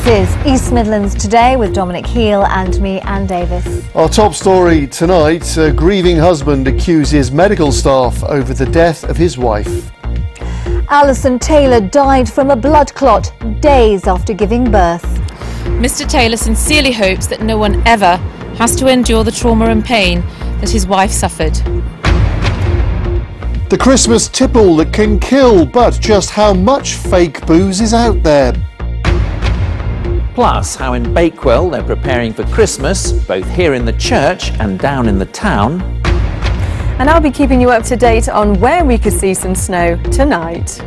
This is East Midlands Today with Dominic Heel and me, Anne Davis. Our top story tonight, a grieving husband accuses medical staff over the death of his wife. Darren Taylor died from a blood clot days after giving birth. Mr. Taylor sincerely hopes that no one ever has to endure the trauma and pain that his wife suffered. The Christmas tipple that can kill, but just how much fake booze is out there? Plus, how in Bakewell they're preparing for Christmas, both here in the church and down in the town. And I'll be keeping you up to date on where we could see some snow tonight.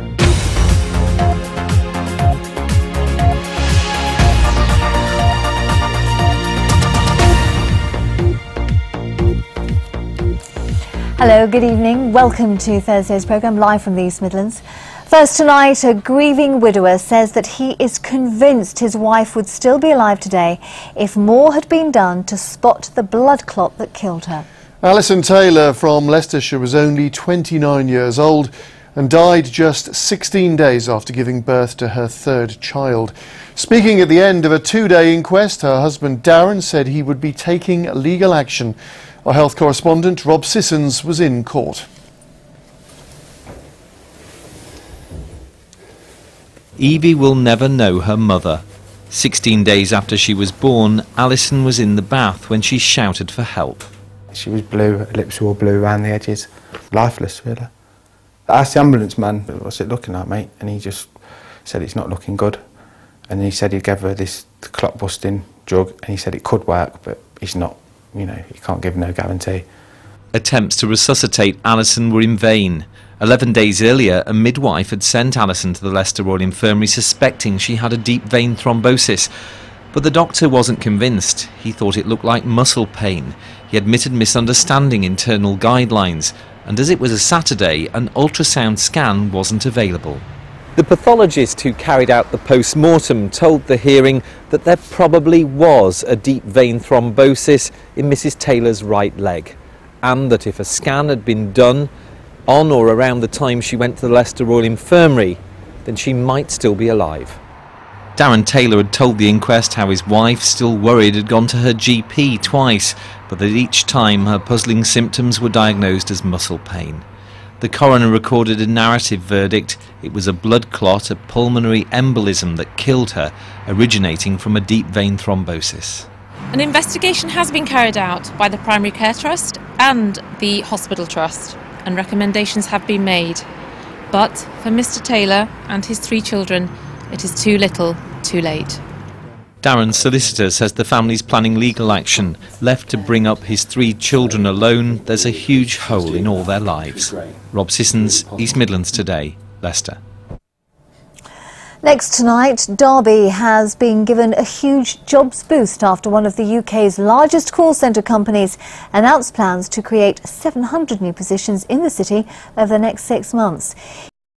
Hello, good evening. Welcome to Thursday's programme, live from the East Midlands. First tonight, a grieving widower says that he is convinced his wife would still be alive today if more had been done to spot the blood clot that killed her. Darren Taylor from Leicestershire was only 29 years old and died just 16 days after giving birth to her third child. Speaking at the end of a two-day inquest, her husband Darren said he would be taking legal action. Our health correspondent Rob Sissons was in court. Evie will never know her mother. 16 days after she was born, Alison was in the bath when she shouted for help. She was blue, her lips were all blue around the edges. Lifeless, really. I asked the ambulance man, what's it looking like, mate? And he just said it's not looking good. And he said he gave her this clot busting drug, and he said it could work, but it's not, you know, he can't give no guarantee. Attempts to resuscitate Alison were in vain. 11 days earlier, a midwife had sent Alison to the Leicester Royal Infirmary suspecting she had a deep vein thrombosis. But the doctor wasn't convinced. He thought it looked like muscle pain. He admitted misunderstanding internal guidelines. And as it was a Saturday, an ultrasound scan wasn't available. The pathologist who carried out the post-mortem told the hearing that there probably was a deep vein thrombosis in Mrs. Taylor's right leg, and that if a scan had been done on or around the time she went to the Leicester Royal Infirmary, then she might still be alive. Darren Taylor had told the inquest how his wife, still worried, had gone to her GP twice, but that each time her puzzling symptoms were diagnosed as muscle pain. The coroner recorded a narrative verdict. It was a blood clot, a pulmonary embolism that killed her, originating from a deep vein thrombosis. An investigation has been carried out by the Primary Care Trust and the Hospital Trust, and recommendations have been made. But for Mr. Taylor and his three children, it is too little, too late. Darren's solicitor says the family's planning legal action. Left to bring up his three children alone, there's a huge hole in all their lives. Rob Sissons, East Midlands Today, Leicester. Next tonight, Derby has been given a huge jobs boost after one of the UK's largest call centre companies announced plans to create 700 new positions in the city over the next 6 months.